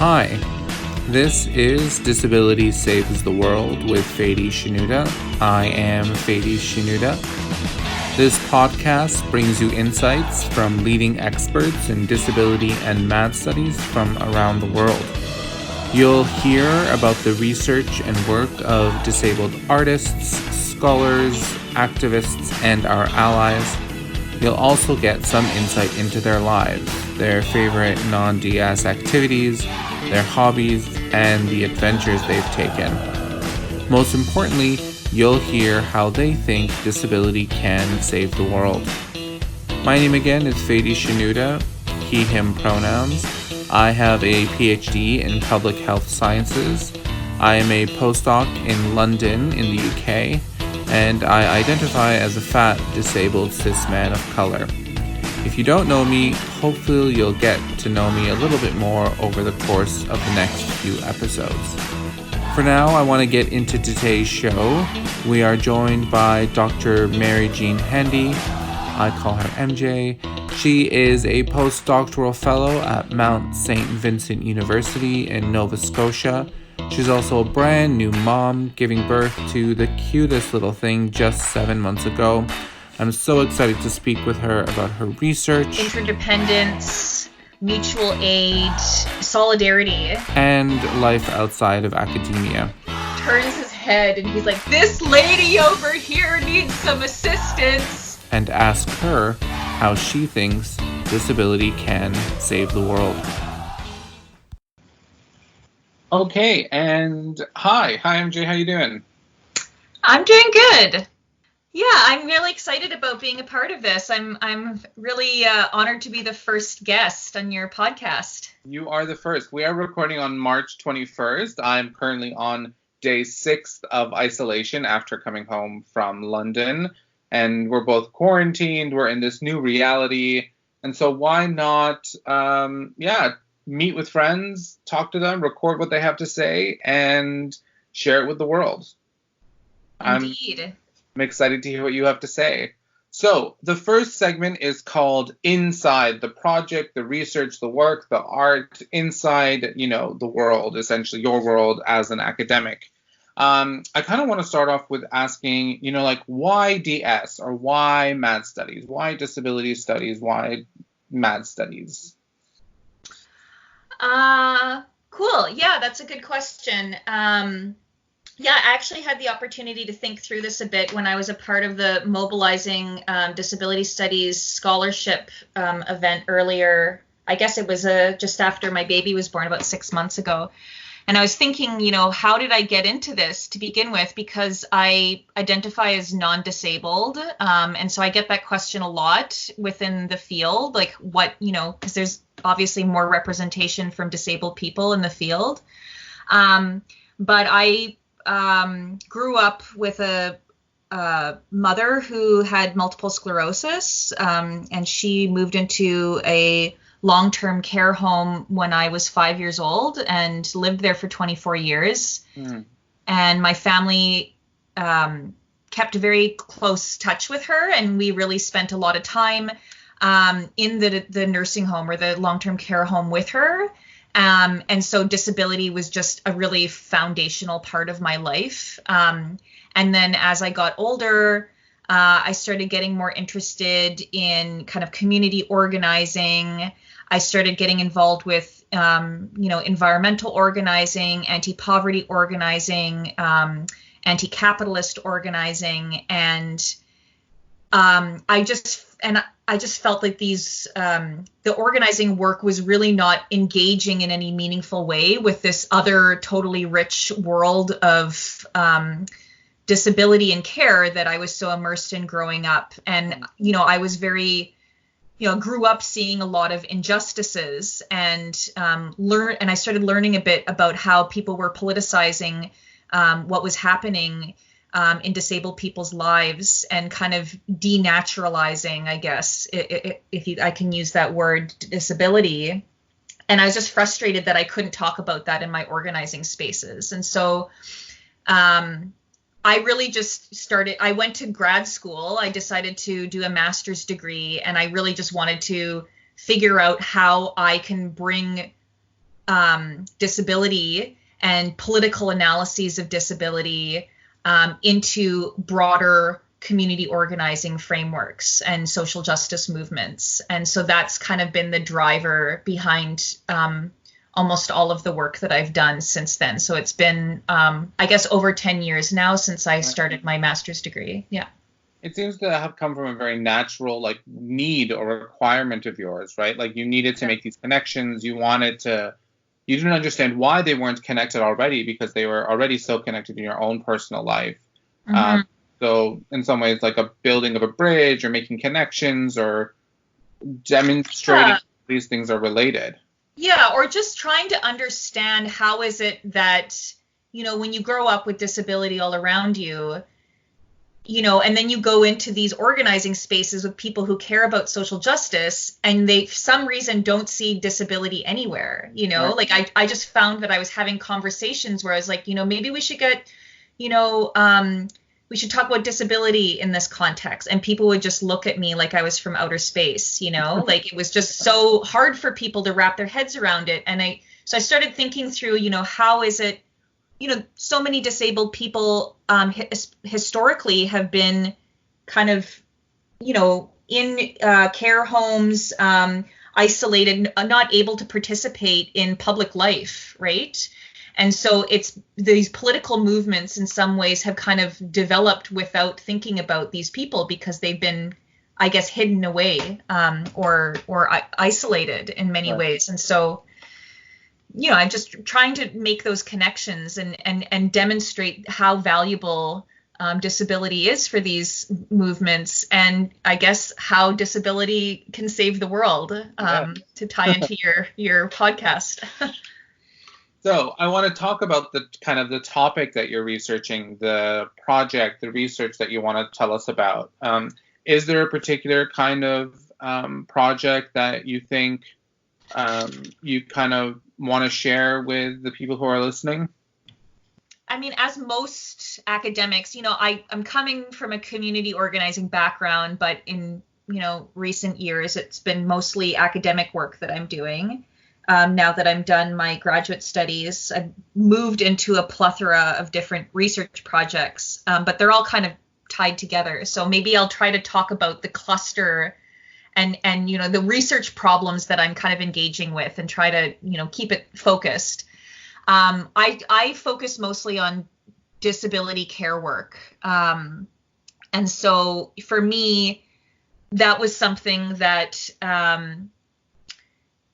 Hi, this is Disability Saves the World with Fadi Shinuda. I am Fadi Shinuda. This podcast brings you insights from leading experts in disability and MAD studies from around the world. You'll hear about the research and work of disabled artists, scholars, activists, and our allies. You'll also get some insight into their lives, their favorite non-DS activities, their hobbies, and the adventures they've taken. Most importantly, you'll hear how they think disability can save the world. My name again is Fadi Shinuda, he, him pronouns. I have a PhD in public health sciences. I am a postdoc in London in the UK, and I identify as a fat, disabled cis man of color. If you don't know me, hopefully you'll get to know me a little bit more over the course of the next few episodes. For now, I want to get into today's show. We are joined by Dr. Mary Jean Hande. I call her MJ. She is a postdoctoral fellow at Mount St. Vincent University in Nova Scotia. She's also a brand new mom, giving birth to the cutest little thing just 7 months ago. I'm so excited to speak with her about her research, interdependence, mutual aid, solidarity, and life outside of academia. Turns his head and he's like, "This lady over here needs some assistance." And ask her how she thinks disability can save the world. Okay, and hi MJ, how you doing? I'm doing good. Yeah, I'm really excited about being a part of this. I'm really honored to be the first guest on your podcast. You are the first. We are recording on March 21st. I'm currently on day 6 of isolation after coming home from London. And we're both quarantined. We're in this new reality. And so why not, meet with friends, talk to them, record what they have to say, and share it with the world. Indeed. I'm excited to hear what you have to say. So the first segment is called Inside the Project, the research, the work, the art, inside, the world, essentially your world as an academic. I kind of want to start off with asking, why DS or why MAD studies? Why disability studies? Why MAD studies? Cool. Yeah, that's a good question. I actually had the opportunity to think through this a bit when I was a part of the Mobilizing Disability Studies scholarship event earlier. I guess it was just after my baby was born, about 6 months ago. And I was thinking, how did I get into this to begin with? Because I identify as non-disabled. And so I get that question a lot within the field, like what, because there's obviously more representation from disabled people in the field. But I grew up with a mother who had multiple sclerosis, and she moved into a long-term care home when I was 5 years old and lived there for 24 years. And my family kept a very close touch with her, and we really spent a lot of time in the nursing home or the long-term care home with her. And so disability was just a really foundational part of my life. And then as I got older, I started getting more interested in kind of community organizing. I started getting involved with, environmental organizing, anti-poverty organizing, anti-capitalist organizing. And I just felt like the organizing work was really not engaging in any meaningful way with this other totally rich world of disability and care that I was so immersed in growing up. And, I was very, grew up seeing a lot of injustices and I started learning a bit about how people were politicizing what was happening in disabled people's lives and kind of denaturalizing, I guess, I can use that word, disability. And I was just frustrated that I couldn't talk about that in my organizing spaces. And so I really just I went to grad school. I decided to do a master's degree, and I really just wanted to figure out how I can bring disability and political analyses of disability into broader community organizing frameworks and social justice movements. And so that's kind of been the driver behind almost all of the work that I've done since then. So it's been, I guess, over 10 years now since I started my master's degree. Yeah. It seems to have come from a very natural, like, need or requirement of yours, right? Like, you needed to make these connections. You didn't understand why they weren't connected already, because they were already so connected in your own personal life. Mm-hmm. So in some ways, like a building of a bridge or making connections or demonstrating these things are related. Yeah, or just trying to understand how is it that, when you grow up with disability all around you, and then you go into these organizing spaces with people who care about social justice, and they, for some reason, don't see disability anywhere, Right. Like I just found that I was having conversations where I was like, maybe we should get, we should talk about disability in this context. And people would just look at me like I was from outer space, like it was just so hard for people to wrap their heads around it. And so I started thinking through, how is it, so many disabled people historically have been kind of, in care homes, isolated, not able to participate in public life, right? And so it's these political movements in some ways have kind of developed without thinking about these people because they've been, I guess, hidden away or isolated in many ways. And so, I'm just trying to make those connections and demonstrate how valuable disability is for these movements, and I guess how disability can save the world, to tie into your podcast. So I want to talk about the kind of the topic that you're researching, the project, the research that you want to tell us about. Is there a particular kind of project that you think you kind of want to share with the people who are listening? I mean, as most academics, I'm coming from a community organizing background, but in, recent years, it's been mostly academic work that I'm doing. Now that I'm done my graduate studies, I've moved into a plethora of different research projects, but they're all kind of tied together. So maybe I'll try to talk about the cluster and the research problems that I'm kind of engaging with and try to, keep it focused. I focus mostly on disability care work. And so for me, that was something that,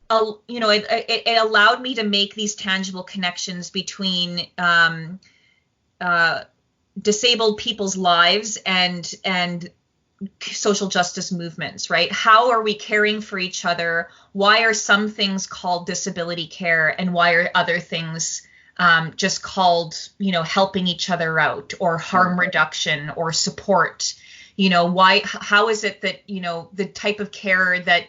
it allowed me to make these tangible connections between disabled people's lives and social justice movements, right? How are we caring for each other? Why are some things called disability care and why are other things just called, helping each other out or harm reduction or support? How is it that, the type of care that,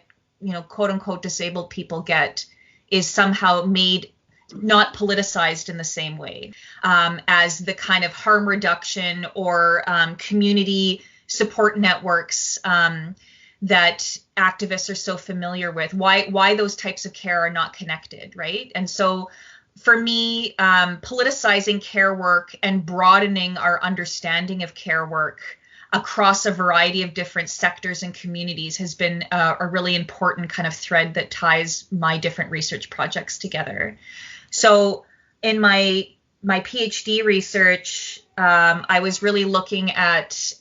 quote unquote disabled people get is somehow made not politicized in the same way as the kind of harm reduction or community support networks that activists are so familiar with, why those types of care are not connected, right? And so for me, politicizing care work and broadening our understanding of care work across a variety of different sectors and communities has been a really important kind of thread that ties my different research projects together. So in my PhD research, I was really looking at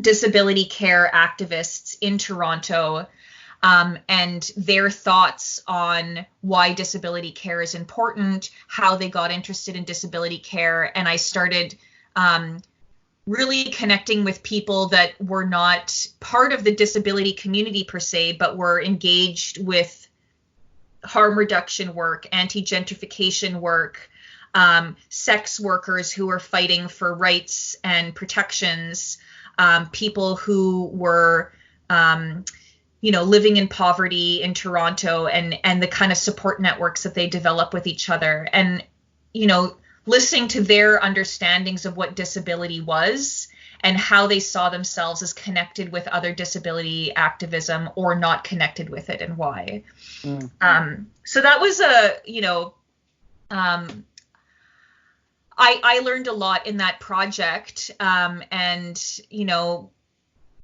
disability care activists in Toronto and their thoughts on why disability care is important, how they got interested in disability care. And I started really connecting with people that were not part of the disability community per se, but were engaged with harm reduction work, anti-gentrification work, sex workers who were fighting for rights and protections, people who were, living in poverty in Toronto and the kind of support networks that they develop with each other. And, listening to their understandings of what disability was and how they saw themselves as connected with other disability activism or not connected with it, and why. So that was I learned a lot in that project, and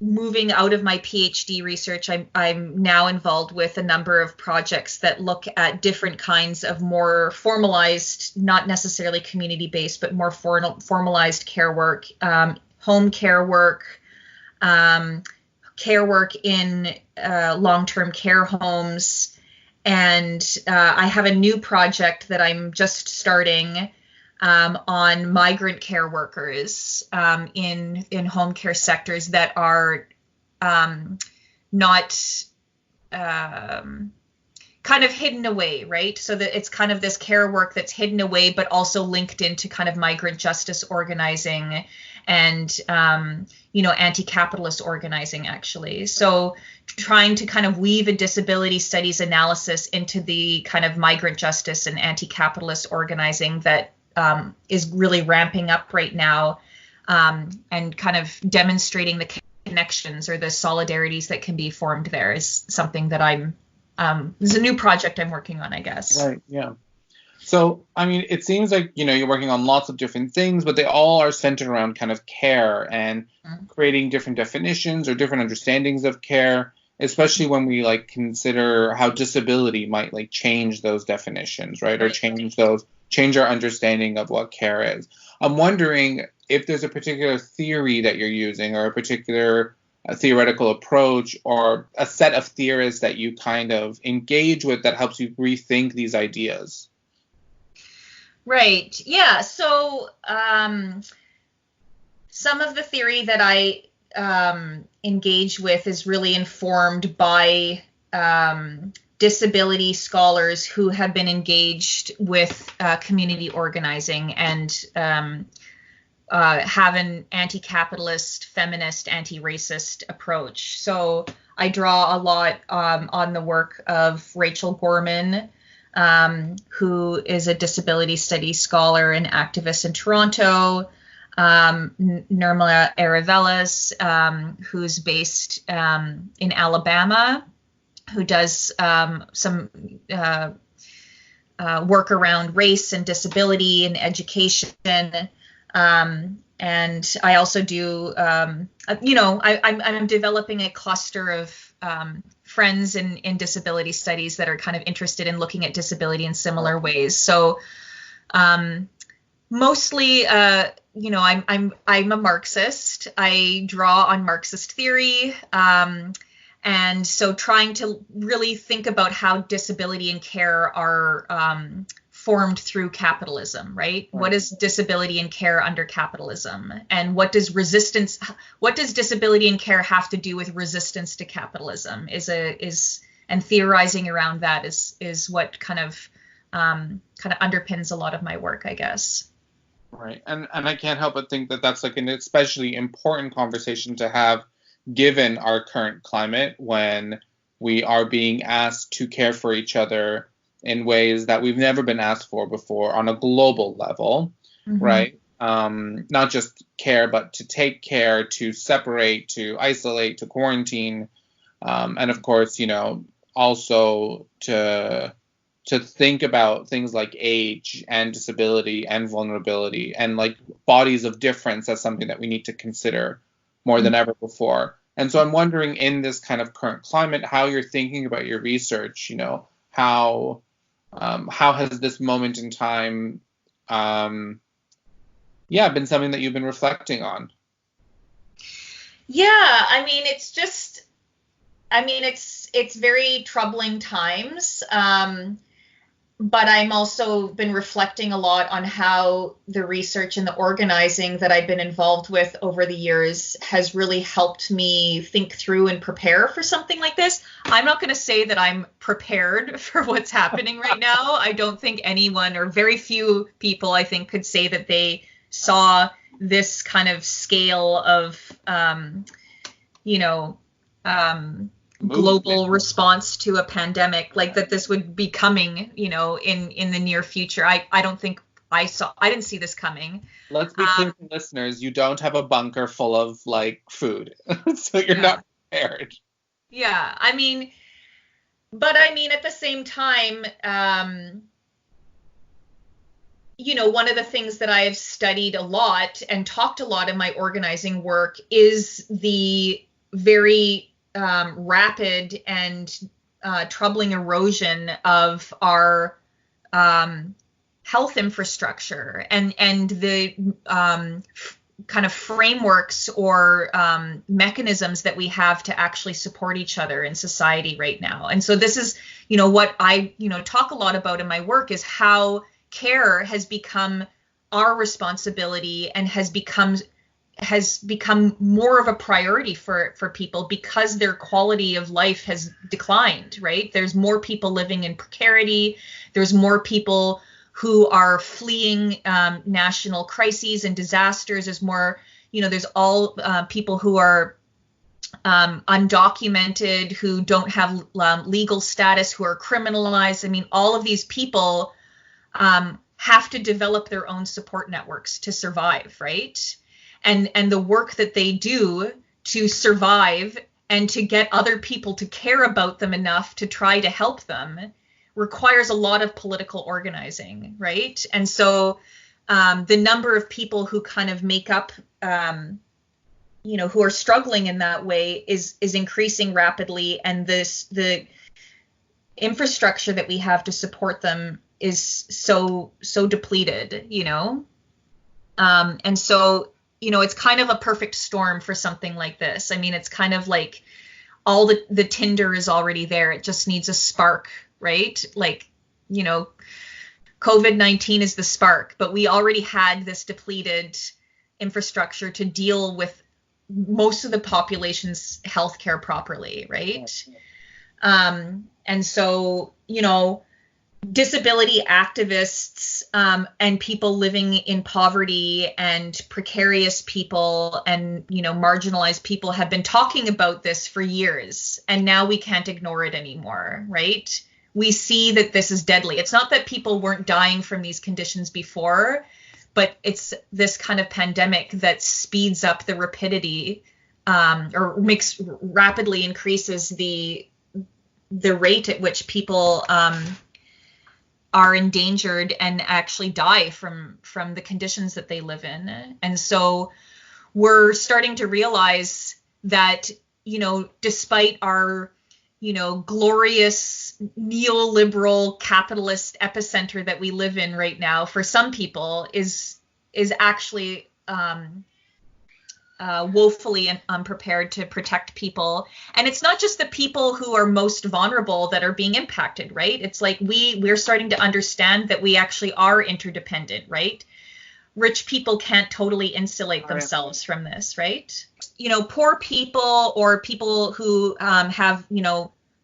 moving out of my PhD research, I'm now involved with a number of projects that look at different kinds of more formalized, not necessarily community-based, but more formalized care work, home care work in long-term care homes. And I have a new project that I'm just starting on migrant care workers in home care sectors that are not kind of hidden away, right? So that it's kind of this care work that's hidden away, but also linked into kind of migrant justice organizing and anti-capitalist organizing, actually. So trying to kind of weave a disability studies analysis into the kind of migrant justice and anti-capitalist organizing that is really ramping up right now, and kind of demonstrating the connections or the solidarities that can be formed there is something that is a new project I'm working on, I guess. Right, yeah. So, I mean, it seems like, you're working on lots of different things, but they all are centered around kind of care and creating different definitions or different understandings of care, especially when we consider how disability might change those definitions, right? Or change our understanding of what care is. I'm wondering if there's a particular theory that you're using or a particular theoretical approach or a set of theorists that you kind of engage with that helps you rethink these ideas. Right. Yeah. So some of the theory that I engage with is really informed by disability scholars who have been engaged with community organizing and have an anti-capitalist, feminist, anti-racist approach. So I draw a lot on the work of Rachel Gorman, who is a disability studies scholar and activist in Toronto, Nirmala Aravelas, who's based in Alabama, who does some work around race and disability and education. And I also do, I'm developing a cluster of friends in disability studies that are kind of interested in looking at disability in similar ways. So mostly, I'm a Marxist. I draw on Marxist theory. And so trying to really think about how disability and care are formed through capitalism, right? What is disability and care under capitalism? And what does disability and care have to do with resistance to capitalism and theorizing around that is what kind of underpins a lot of my work, I guess. Right. And I can't help but think that that's an especially important conversation to have given our current climate when we are being asked to care for each other in ways that we've never been asked for before on a global level, right? Not just care, but to take care, to separate, to isolate, to quarantine, and of course, also to think about things like age and disability and vulnerability and bodies of difference as something that we need to consider more than ever before. And so I'm wondering, in this kind of current climate, how you're thinking about your research, how has this moment in time, been something that you've been reflecting on? Yeah, I mean, it's very troubling times. But I'm also been reflecting a lot on how the research and the organizing that I've been involved with over the years has really helped me think through and prepare for something like this. I'm not going to say that I'm prepared for what's happening right now. I don't think anyone, or very few people, I think, could say that they saw this kind of scale of, global response to a pandemic, that this would be coming, in the near future. I don't think I didn't see this coming. Let's be clear to listeners, you don't have a bunker full of like food. So you're not prepared. Yeah, I mean, but I mean, at the same time, one of the things that I've studied a lot and talked a lot in my organizing work is the very rapid and troubling erosion of our health infrastructure and the kind of frameworks or mechanisms that we have to actually support each other in society right now. And so this is, what I, talk a lot about in my work is how care has become our responsibility and has become more of a priority for people because their quality of life has declined, right? There's more people living in precarity. There's more people who are fleeing national crises and disasters. There's more, there's all people who are undocumented, who don't have legal status, who are criminalized. I mean, all of these people have to develop their own support networks to survive, right? And the work that they do to survive and to get other people to care about them enough to try to help them requires a lot of political organizing, right? And so the number of people who kind of make up, who are struggling in that way is increasing rapidly, and the infrastructure that we have to support them is so depleted, and so it's kind of a perfect storm for something like this. I mean, it's kind of like all the tinder is already there. It just needs a spark, right? Like, COVID-19 is the spark, but we already had this depleted infrastructure to deal with most of the population's healthcare properly, right? And so, disability activists and people living in poverty and precarious people and, marginalized people have been talking about this for years, and now we can't ignore it anymore, right? We see that this is deadly. It's not that people weren't dying from these conditions before, but it's this kind of pandemic that speeds up the rapidity or rapidly increases the rate at which people are endangered and actually die from the conditions that they live in. And so we're starting to realize that, despite our, glorious neoliberal capitalist epicenter that we live in right now, for some people is actually woefully unprepared to protect people. And it's not just the people who are most vulnerable that are being impacted, right? It's like we're starting to understand that we actually are interdependent, right? Rich people can't totally insulate themselves from this, right? Poor people or people who have,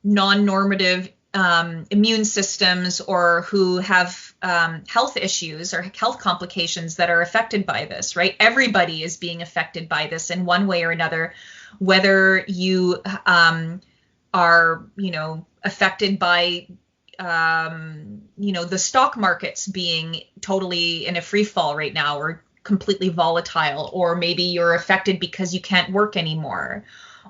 non-normative immune systems or who have health issues or health complications that are affected by this, right? Everybody is being affected by this in one way or another, whether you are, affected by, the stock markets being totally in a free fall right now or completely volatile, or maybe you're affected because you can't work anymore,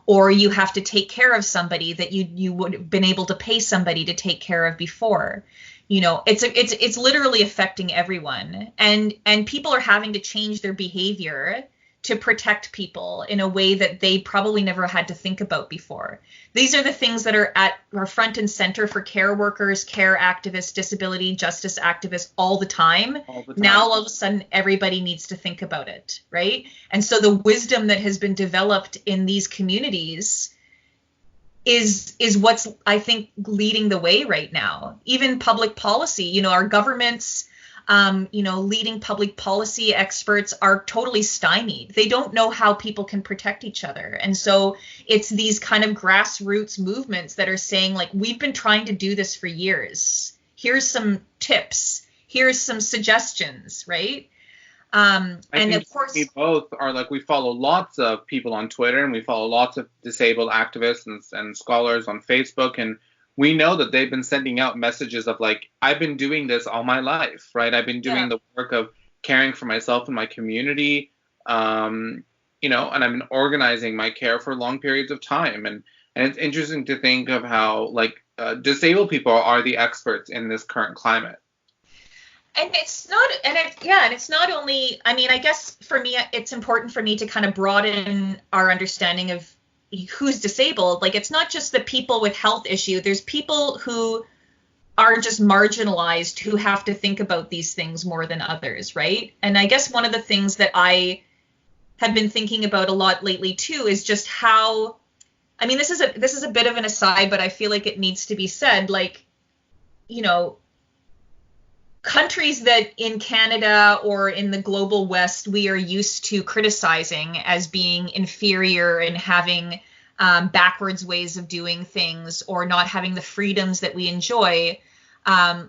or you have to take care of somebody that you would have been able to pay somebody to take care of before. It's literally affecting everyone, and people are having to change their behavior to protect people in a way that they probably never had to think about before. These are the things that are front and center for care workers, care activists, disability justice activists all the time. Now, all of a sudden, everybody needs to think about it, right? And so the wisdom that has been developed in these communities is what's, I think, leading the way right now. Even public policy, our governments, leading public policy experts are totally stymied. They don't know how people can protect each other. And so it's these kind of grassroots movements that are saying, like, we've been trying to do this for years. Here's some tips. Here's some suggestions, right? And of course, we both are like, we follow lots of people on Twitter and we follow lots of disabled activists and scholars on Facebook. And we know that they've been sending out messages of like, I've been doing this all my life, right? I've been doing the work of caring for myself and my community, you know, and I've been organizing my care for long periods of time. And it's interesting to think of how like disabled people are the experts in this current climate. And it's not only, I mean, I guess for me, it's important for me to kind of broaden our understanding of who's disabled. Like, it's not just the people with health issue. There's people who are just marginalized who have to think about these things more than others, right? And I guess one of the things that I have been thinking about a lot lately too is just how, I mean, this is a bit of an aside, but I feel like it needs to be said, like, you know, countries that in Canada or in the global West we are used to criticizing as being inferior and having backwards ways of doing things or not having the freedoms that we enjoy,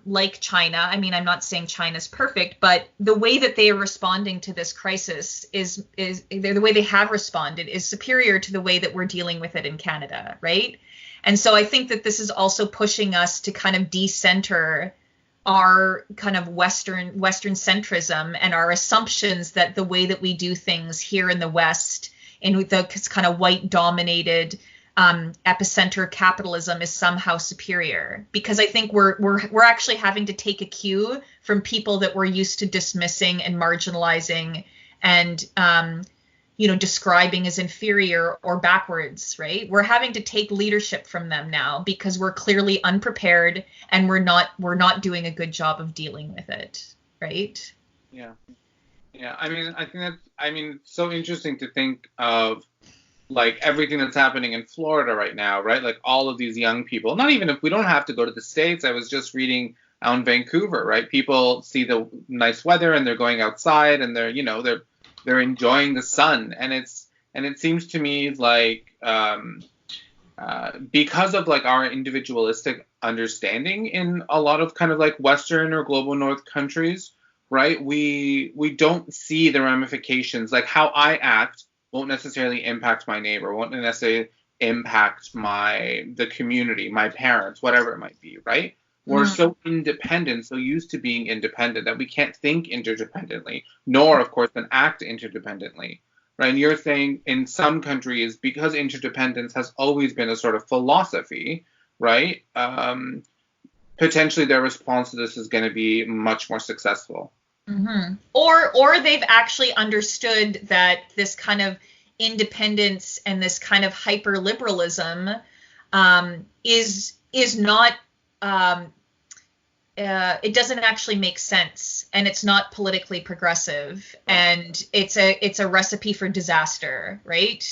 like China. I mean, I'm not saying China's perfect, but the way that they are responding to this crisis is the way they have responded is superior to the way that we're dealing with it in Canada, right? And so I think that this is also pushing us to kind of decenter our kind of Western centrism and our assumptions that the way that we do things here in the West in the kind of white dominated epicenter capitalism is somehow superior, because I think we're actually having to take a cue from people that we're used to dismissing and marginalizing and you know, describing as inferior or backwards, right? We're having to take leadership from them now because we're clearly unprepared and we're not doing a good job of dealing with it, right? Yeah. I mean, I think it's so interesting to think of like everything that's happening in Florida right now, right? Like all of these young people, not even if we don't have to go to the States. I was just reading out in Vancouver, right? People see the nice weather and they're going outside and they're enjoying the sun, and it seems to me like because of like our individualistic understanding in a lot of kind of like Western or global North countries, right? We don't see the ramifications. Like how I act won't necessarily impact my neighbor, won't necessarily impact the community, my parents, whatever it might be, right? We're so independent, so used to being independent that we can't think interdependently, nor, of course, then act interdependently, right? And you're saying in some countries, because interdependence has always been a sort of philosophy, right? Potentially their response to this is going to be much more successful. Mm-hmm. Or they've actually understood that this kind of independence and this kind of hyper-liberalism is not... it doesn't actually make sense, and it's not politically progressive, and it's a recipe for disaster, right?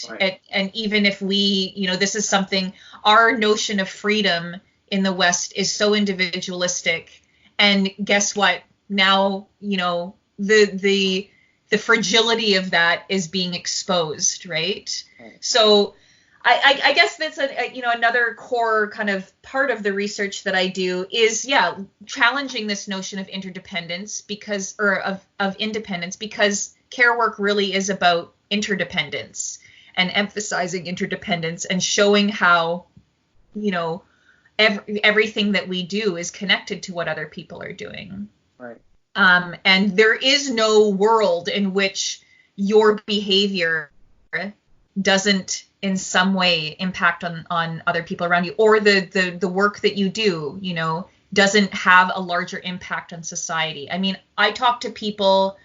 And even if we, you know, this is something, our notion of freedom in the West is so individualistic, and guess what? Now, you know, the fragility of that is being exposed, right? So I guess that's another core kind of part of the research that I do is challenging this notion of interdependence of independence, because care work really is about interdependence and emphasizing interdependence and showing how, you know, everything that we do is connected to what other people are doing. Right. And there is no world in which your behavior doesn't in some way impact on other people around you, or the work that you do, you know, doesn't have a larger impact on society. I mean, I talk to people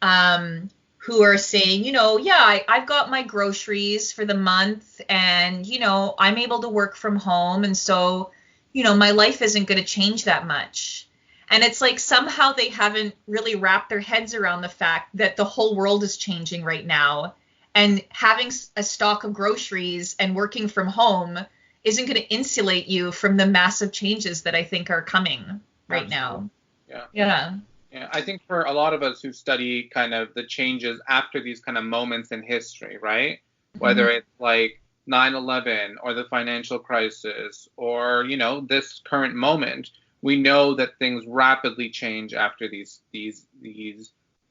who are saying, you know, I've got my groceries for the month and, you know, I'm able to work from home. And so, you know, my life isn't going to change that much. And it's like somehow they haven't really wrapped their heads around the fact that the whole world is changing right now. And having a stock of groceries and working from home isn't going to insulate you from the massive changes that I think are coming right now. Yeah. I think for a lot of us who study kind of the changes after these kind of moments in history, right? Whether it's like 9/11 or the financial crisis or, you know, this current moment, we know that things rapidly change after these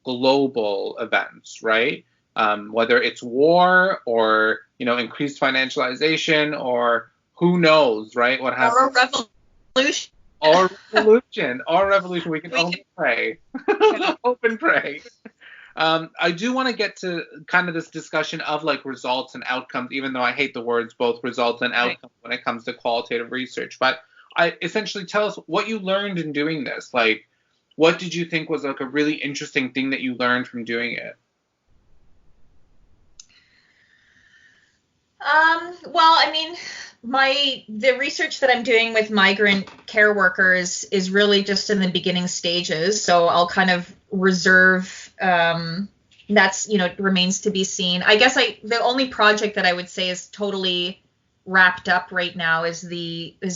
global events, right? Whether it's war or, you know, increased financialization or who knows, right? What happens? Or a revolution. Or revolution. We can only pray. Hope and pray. I do want to get to kind of this discussion of like results and outcomes, even though I hate the words both results and outcomes when it comes to qualitative research. But I essentially tell us what you learned in doing this. Like, what did you think was like a really interesting thing that you learned from doing it? Well, I mean, the research that I'm doing with migrant care workers is really just in the beginning stages. So I'll kind of reserve, that's, remains to be seen. I guess the only project that I would say is totally wrapped up right now is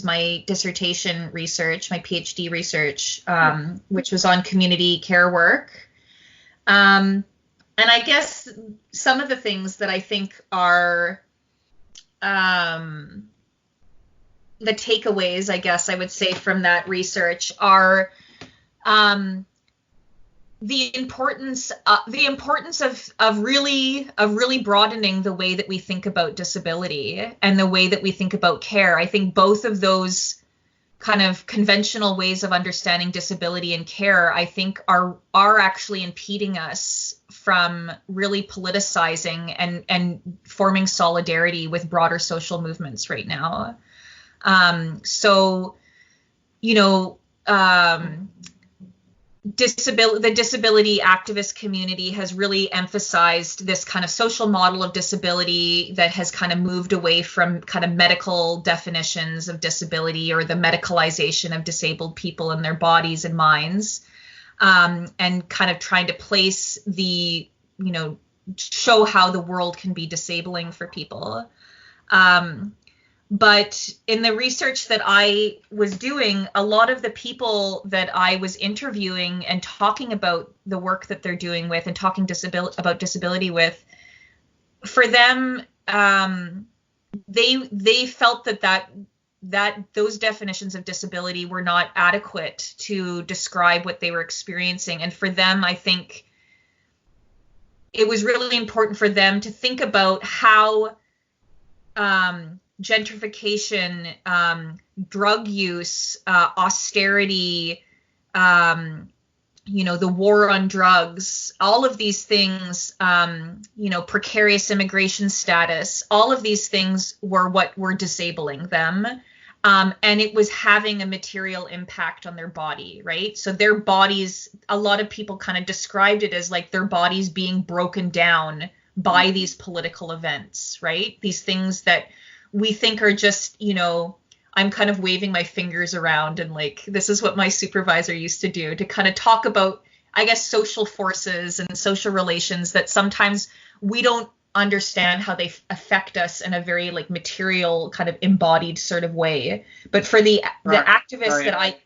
my dissertation research, my PhD research, which was on community care work. And I guess some of the things that I think are the takeaways, I guess I would say, from that research are the importance of really broadening the way that we think about disability and the way that we think about care. I think both of those kind of conventional ways of understanding disability and care, I think are actually impeding us from really politicizing and forming solidarity with broader social movements right now. The disability activist community has really emphasized this kind of social model of disability that has kind of moved away from kind of medical definitions of disability or the medicalization of disabled people and their bodies and minds, and kind of trying to place show how the world can be disabling for people. But in the research that I was doing, a lot of the people that I was interviewing and talking about the work that they're doing with and talking about disability with, for them, they felt that those definitions of disability were not adequate to describe what they were experiencing. And for them, I think it was really important for them to think about how gentrification, drug use, austerity, the war on drugs, all of these things, precarious immigration status, all of these things were what were disabling them. And it was having a material impact on their body, right? So their bodies, a lot of people kind of described it as like their bodies being broken down by these political events, right? These things that we think are just, I'm kind of waving my fingers around and like, this is what my supervisor used to do, to kind of talk about, I guess, social forces and social relations that sometimes we don't understand how they affect us in a very like material kind of embodied sort of way. But for the activists that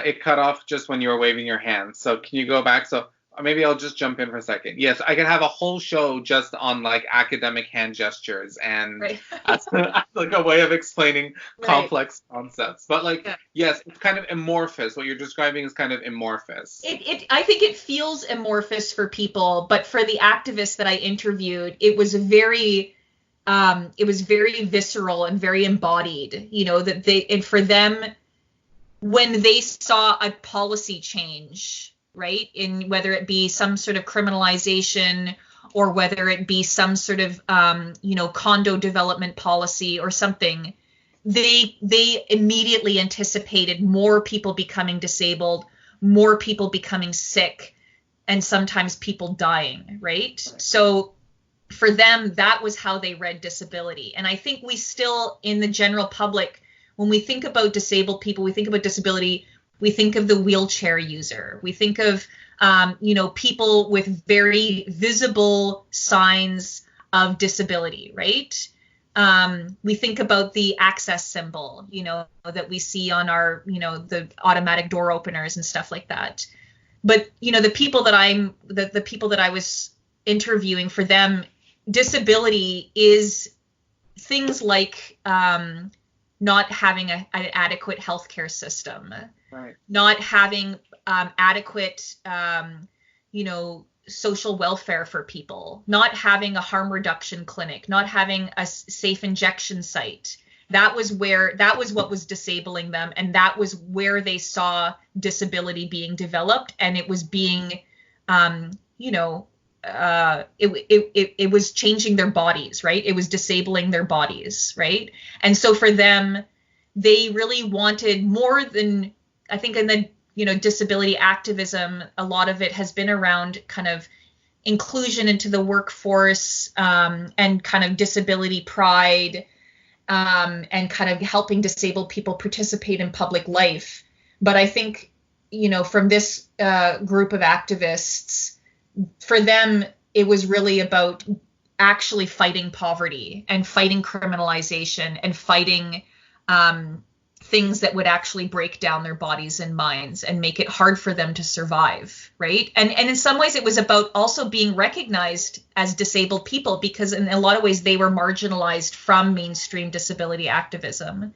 it cut off just when you were waving your hands. So can you go back? So maybe I'll just jump in for a second. Yes, I could have a whole show just on like academic hand gestures and as like a way of explaining complex concepts. But yes, it's kind of amorphous. What you're describing is kind of amorphous. I think it feels amorphous for people, but for the activists that I interviewed, it was very visceral and very embodied. And for them, when they saw a policy change, right, in whether it be some sort of criminalization or whether it be some sort of condo development policy or something, they immediately anticipated more people becoming disabled, more people becoming sick, and sometimes people dying, right? So for them, that was how they read disability. And I think we still, in the general public, when we think about disabled people, we think about disability, we think of the wheelchair user. We think of, people with very visible signs of disability, right? We think about the access symbol, that we see on our, the automatic door openers and stuff like that. But, the people that I was interviewing, for them, disability is things like not having an adequate healthcare system, right, not having adequate, social welfare for people, not having a harm reduction clinic, not having a safe injection site. That was what was disabling them, and that was where they saw disability being developed, and it was being, it was changing their bodies, right? It was disabling their bodies, right? And so for them, they really wanted more than, I think in the, disability activism, a lot of it has been around kind of inclusion into the workforce, and kind of disability pride, and kind of helping disabled people participate in public life. But I think, from this group of activists, for them, it was really about actually fighting poverty and fighting criminalization and fighting things that would actually break down their bodies and minds and make it hard for them to survive, right? And in some ways, it was about also being recognized as disabled people, because in a lot of ways, they were marginalized from mainstream disability activism.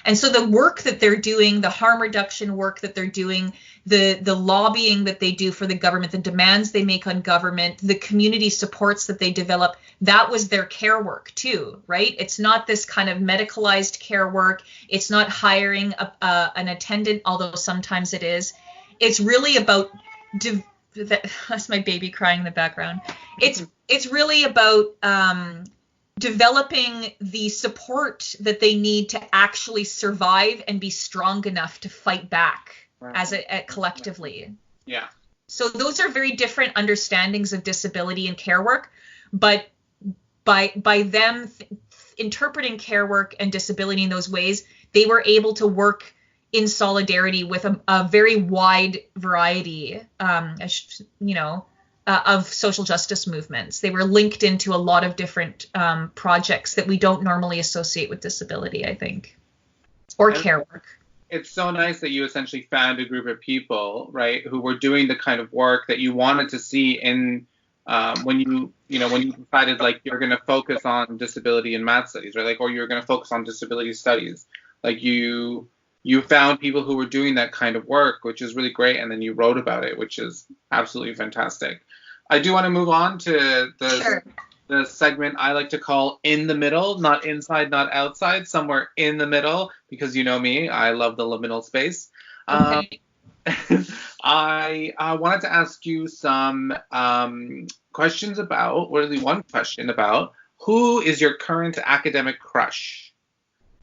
And so the work that they're doing, the harm reduction work that they're doing, the lobbying that they do for the government, the demands they make on government, the community supports that they develop, that was their care work too, right? It's not this kind of medicalized care work. It's not hiring an attendant, although sometimes it is. It's really about, that's my baby crying in the background. It's really about developing the support that they need to actually survive and be strong enough to fight back as a collectively. Yeah. So those are very different understandings of disability and care work, but by them interpreting care work and disability in those ways, they were able to work in solidarity with a very wide variety, of social justice movements. They were linked into a lot of different projects that we don't normally associate with disability, I think, or care work. It's so nice that you essentially found a group of people, right, who were doing the kind of work that you wanted to see in when you decided like you're going to focus on disability in math studies, right, like, or you're going to focus on disability studies, like you found people who were doing that kind of work, which is really great, and then you wrote about it, which is absolutely fantastic. I do want to move on to the segment I like to call In the Middle, not inside, not outside, somewhere in the middle, because you know me, I love the liminal space. Okay. I wanted to ask you some questions about, or really one question about, who is your current academic crush?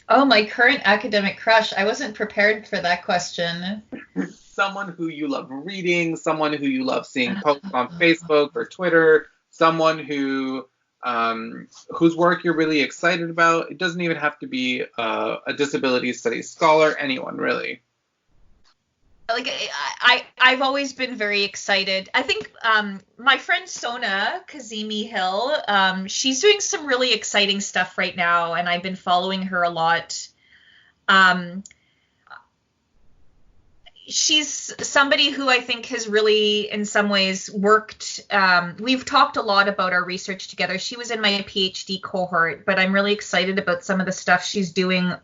Oh, my current academic crush. I wasn't prepared for that question. Someone who you love reading, someone who you love seeing posts on Facebook or Twitter, someone who whose work you're really excited about. It doesn't even have to be a disability studies scholar, anyone really. Like I've always been very excited. I think my friend Sona, Kazemi Hill, she's doing some really exciting stuff right now, and I've been following her a lot. She's somebody who I think has really, in some ways, worked. We've talked a lot about our research together. She was in my PhD cohort, but I'm really excited about some of the stuff she's doing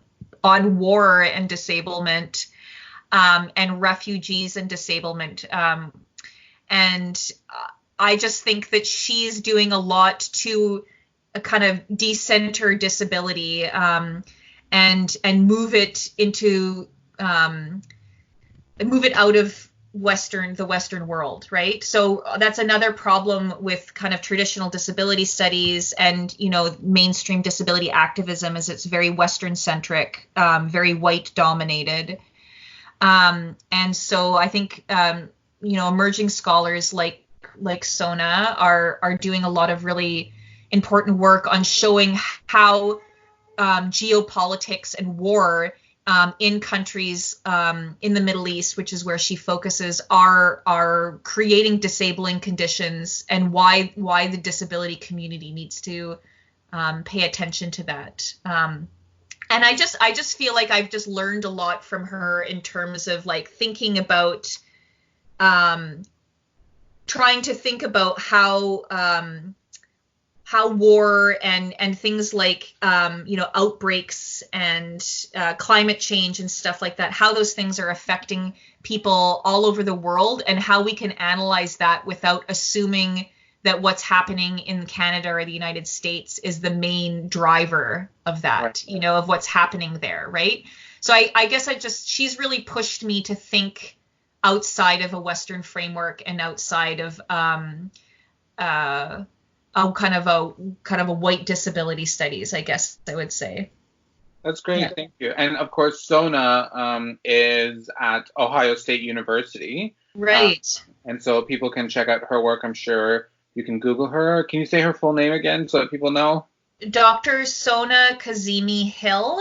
on war and disablement, and refugees and disablement. And I just think that she's doing a lot to kind of decenter disability, and move it into move it out of the Western world, right? So that's another problem with kind of traditional disability studies and, mainstream disability activism, is it's very Western centric, very white dominated. And so I think, emerging scholars like Sona are doing a lot of really important work on showing how geopolitics and war in countries in the Middle East, which is where she focuses, are creating disabling conditions, and why the disability community needs to pay attention to that. And I just feel like I've just learned a lot from her in terms of like thinking about, trying to think about how how war and things like outbreaks and climate change and stuff like that, how those things are affecting people all over the world, and how we can analyze that without assuming that what's happening in Canada or the United States is the main driver of that, right. Of what's happening there, right? So I guess she's really pushed me to think outside of a Western framework and outside of kind of a white disability studies, I guess I would say. That's great, yeah. Thank you. And of course, Sona is at Ohio State University. Right. And so people can check out her work, I'm sure. You can Google her. Can you say her full name again so that people know? Dr. Sona Kazemi Hill.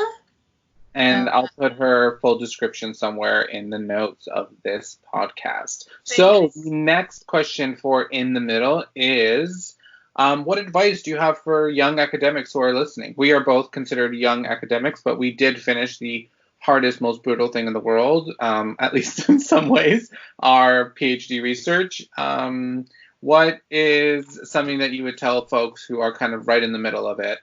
And I'll put her full description somewhere in the notes of this podcast. So the next question for In the Middle is, what advice do you have for young academics who are listening? We are both considered young academics, but we did finish the hardest, most brutal thing in the world, at least in some ways, our PhD research. What is something that you would tell folks who are kind of right in the middle of it?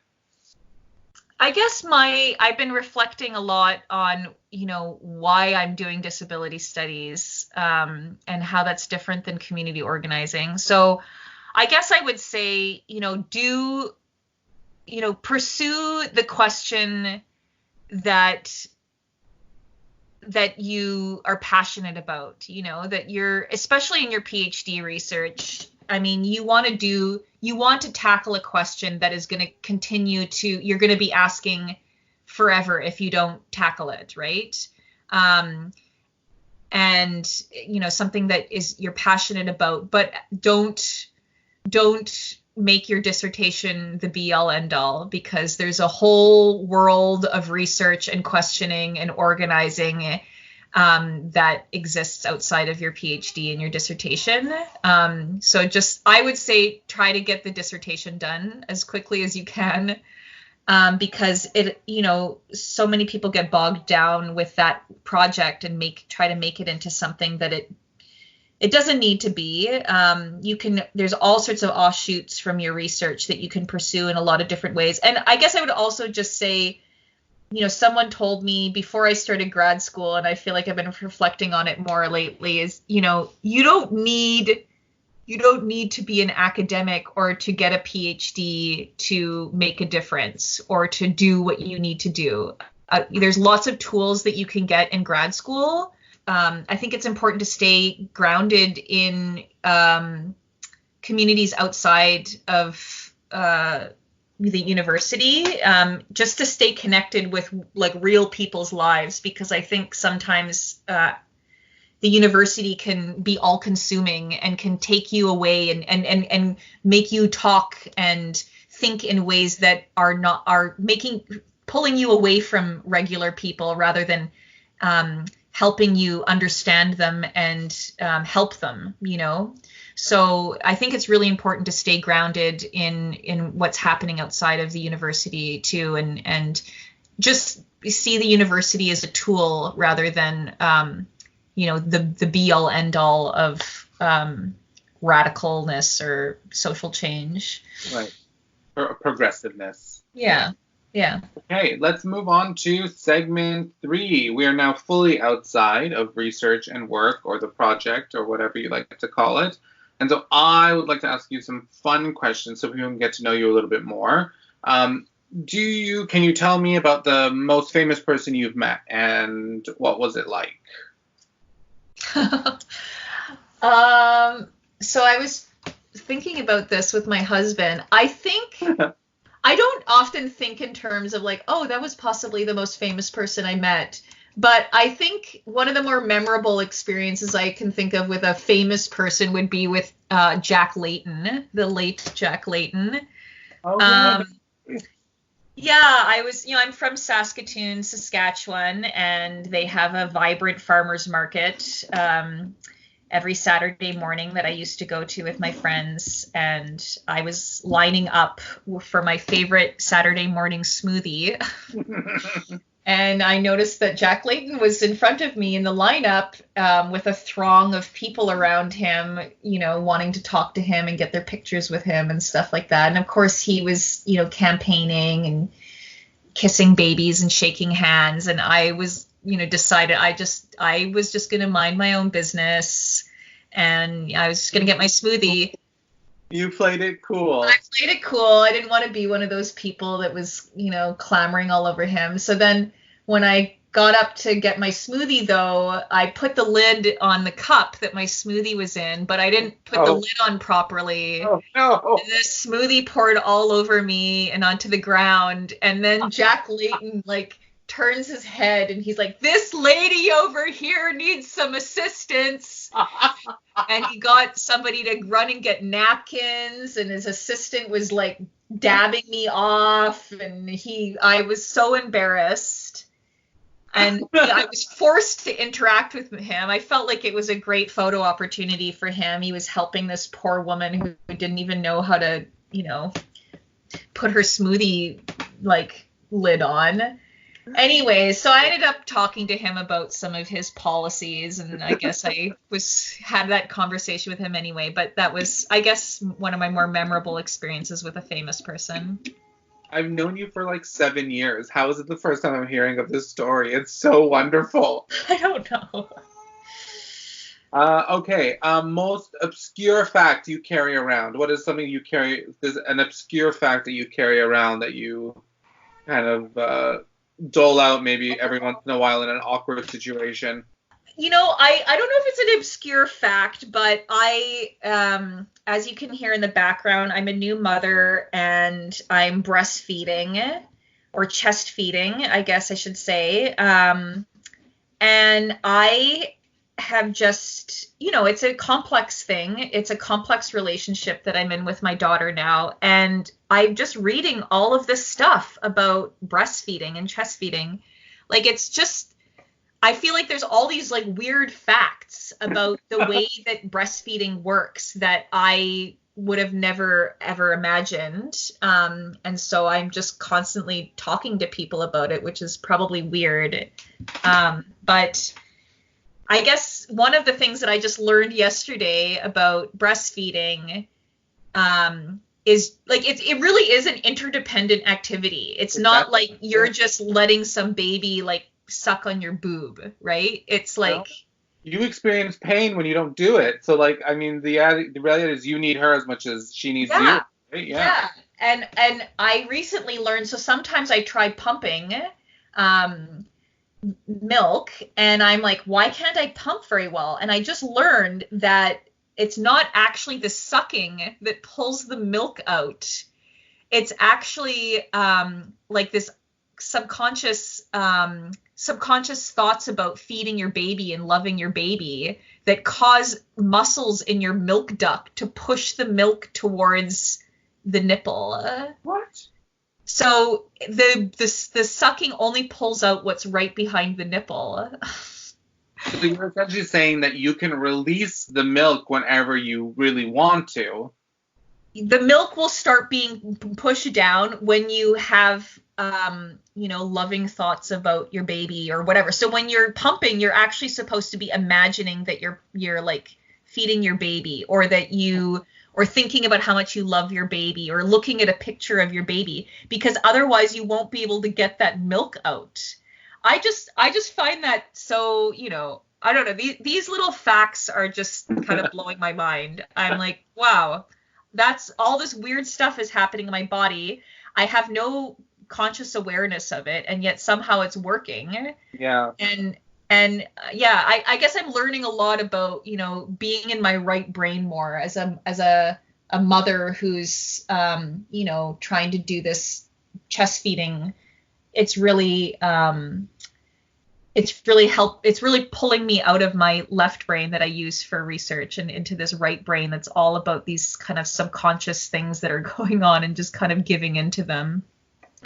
I guess I've been reflecting a lot on, why I'm doing disability studies, and how that's different than community organizing. So I guess I would say, pursue the question that you are passionate about, that you're, especially in your PhD research. I mean, you want to tackle a question that is going to continue you're going to be asking forever if you don't tackle it, right? And, something that you're passionate about, but don't make your dissertation the be all end all, because there's a whole world of research and questioning and organizing that exists outside of your PhD and your dissertation. So I would say try to get the dissertation done as quickly as you can, because so many people get bogged down with that project and try to make it into something that it doesn't need to be. There's all sorts of offshoots from your research that you can pursue in a lot of different ways. And I guess I would also just say, someone told me before I started grad school, and I feel like I've been reflecting on it more lately, is, you don't need to be an academic or to get a PhD to make a difference or to do what you need to do. There's lots of tools that you can get in grad school. I think it's important to stay grounded in communities outside of the university, just to stay connected with like real people's lives, because I think sometimes the university can be all consuming and can take you away and make you talk and think in ways that are pulling you away from regular people rather than helping you understand them and help them, So I think it's really important to stay grounded in what's happening outside of the university too, and just see the university as a tool rather than the be all end all of radicalness or social change. Right. Progressiveness. Yeah. Yeah. Okay, let's move on to segment 3. We are now fully outside of research and work, or the project, or whatever you like to call it. And so I would like to ask you some fun questions so people can get to know you a little bit more. Can you tell me about the most famous person you've met, and what was it like? So I was thinking about this with my husband. I think I don't often think in terms of like, oh, that was possibly the most famous person I met. But I think one of the more memorable experiences I can think of with a famous person would be with Jack Layton, the late Jack Layton. Oh, yeah, I'm from Saskatoon, Saskatchewan, and they have a vibrant farmers market every Saturday morning that I used to go to with my friends, and I was lining up for my favorite Saturday morning smoothie. And I noticed that Jack Layton was in front of me in the lineup with a throng of people around him, wanting to talk to him and get their pictures with him and stuff like that. And of course, he was, campaigning and kissing babies and shaking hands. And I was, decided I was just going to mind my own business. And I was just going to get my smoothie. You played it cool. I played it cool. I didn't want to be one of those people that was, clamoring all over him. So then when I got up to get my smoothie, though, I put the lid on the cup that my smoothie was in, but I didn't put the lid on properly. Oh, no. And the smoothie poured all over me and onto the ground. And then Jack Layton, turns his head and he's like, "This lady over here needs some assistance." And he got somebody to run and get napkins, and his assistant was dabbing me off, and I was so embarrassed. And I was forced to interact with him. I felt like it was a great photo opportunity for him. He was helping this poor woman who didn't even know how to, put her smoothie lid on. Anyways, so I ended up talking to him about some of his policies, and I guess I had that conversation with him anyway. But that was, I guess, one of my more memorable experiences with a famous person. I've known you for 7 years. How is it the first time I'm hearing of this story? It's so wonderful. I don't know. Okay. Most obscure fact you carry around. What is something you carry? There's an obscure fact that you carry around that you kind of dole out maybe every once in a while in an awkward situation. I don't know if it's an obscure fact, but I, as you can hear in the background, I'm a new mother and I'm breastfeeding, or chest feeding, I guess I should say. And I have just, it's a complex thing. It's a complex relationship that I'm in with my daughter now. And I'm just reading all of this stuff about breastfeeding and chest feeding. It's just, I feel like there's all these weird facts about the way that breastfeeding works that I would have never, ever imagined. And so I'm just constantly talking to people about it, which is probably weird. But I guess one of the things that I just learned yesterday about breastfeeding is it really is an interdependent activity. It's not like you're just letting some baby suck on your boob, right? It's you experience pain when you don't do it. So the reality is you need her as much as she needs you. Right? Yeah. And I recently learned, so sometimes I try pumping milk, and I'm like, why can't I pump very well? And I just learned that it's not actually the sucking that pulls the milk out. It's actually this subconscious thoughts about feeding your baby and loving your baby that cause muscles in your milk duct to push the milk towards the nipple. What? So the sucking only pulls out what's right behind the nipple. So you're essentially saying that you can release the milk whenever you really want to. The milk will start being pushed down when you have, loving thoughts about your baby or whatever. So when you're pumping, you're actually supposed to be imagining that you're feeding your baby, or that or thinking about how much you love your baby, or looking at a picture of your baby, because otherwise you won't be able to get that milk out. I just find that so, I don't know, these little facts are just kind of blowing my mind. I'm like, wow, that's all this weird stuff is happening in my body. I have no conscious awareness of it, and yet somehow it's working. Yeah. And I guess I'm learning a lot about, being in my right brain more as a mother who's, trying to do this chest feeding. It's really pulling me out of my left brain that I use for research and into this right brain that's all about these kind of subconscious things that are going on and just kind of giving into them.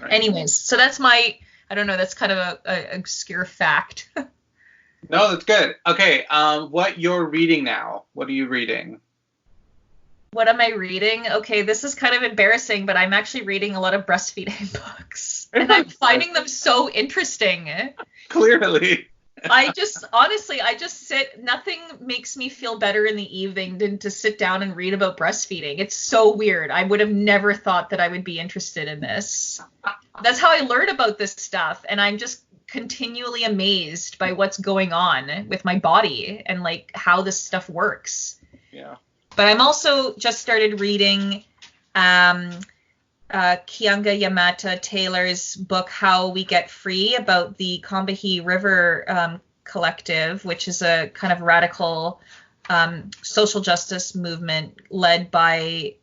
Right. Anyways, so that's that's kind of a obscure fact. No, that's good. Okay, what you're reading now? What are you reading? What am I reading? Okay, this is kind of embarrassing, but I'm actually reading a lot of breastfeeding books. And I'm finding them so interesting. Clearly. I just sit, nothing makes me feel better in the evening than to sit down and read about breastfeeding. It's so weird. I would have never thought that I would be interested in this. That's how I learned about this stuff. And I'm just continually amazed by what's going on with my body and like how this stuff works. Yeah. But I'm also just started reading Kianga Yamata Taylor's book, How We Get Free, about the Combahee River Collective, which is a kind of radical social justice movement led by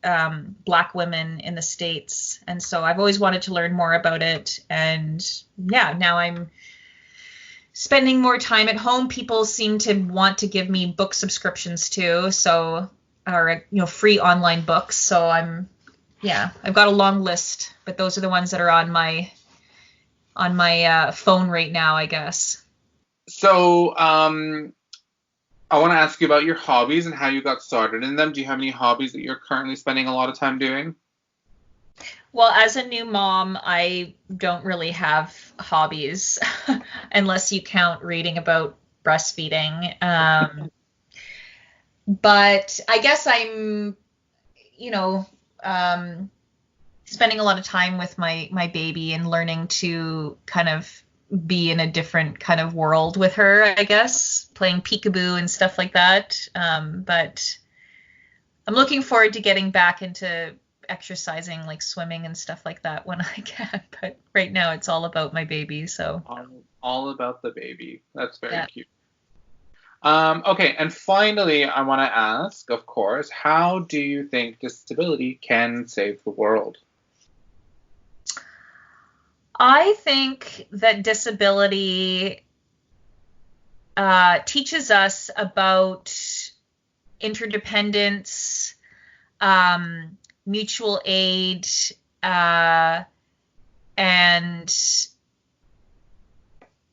Black women in the States. And so I've always wanted to learn more about it. And yeah, now I'm spending more time at home. People seem to want to give me book subscriptions too, or free online books. So I've got a long list, but those are the ones that are on my phone right now, I guess. So I want to ask you about your hobbies and how you got started in them. Do you have any hobbies that you're currently spending a lot of time doing? Well, as a new mom, I don't really have hobbies unless you count reading about breastfeeding. But I guess I'm, spending a lot of time with my baby and learning to kind of be in a different kind of world with her, I guess, playing peekaboo and stuff like that. But I'm looking forward to getting back into exercising, like swimming and stuff like that when I can. But right now it's all about my baby. So all about the baby. That's very cute. Okay, and finally, I want to ask, of course, how do you think disability can save the world? I think that disability teaches us about interdependence, mutual aid, and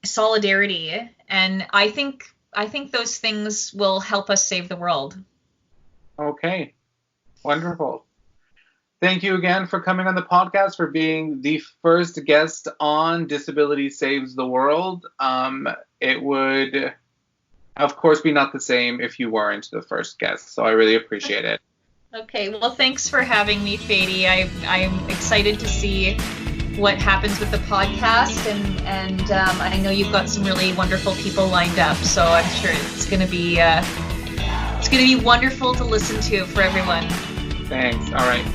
solidarity. And I think those things will help us save the world. Okay. Wonderful. Thank you again for coming on the podcast, for being the first guest on Disability Saves the World. It would, of course, be not the same if you weren't the first guest, so I really appreciate it. Okay, well, thanks for having me, Fady. I'm excited to see what happens with the podcast, and I know you've got some really wonderful people lined up, so I'm sure it's going to be wonderful to listen to for everyone. Thanks. All right.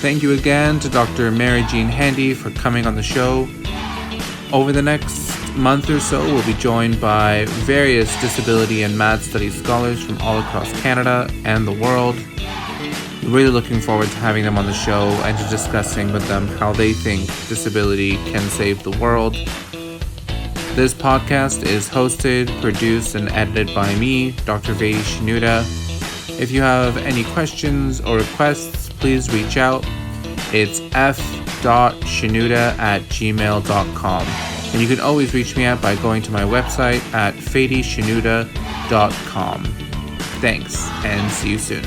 Thank you again to Dr. Mary Jean Hande for coming on the show. Over the next month or so, we'll be joined by various disability and mad studies scholars from all across Canada and the world. We're really looking forward to having them on the show and to discussing with them how they think disability can save the world. This podcast is hosted, produced, and edited by me, Dr. Fady Shinuda. If you have any questions or requests, please reach out. It's f.shinuda@gmail.com. And you can always reach me out by going to my website at fadyshinuda.com. Thanks, and see you soon.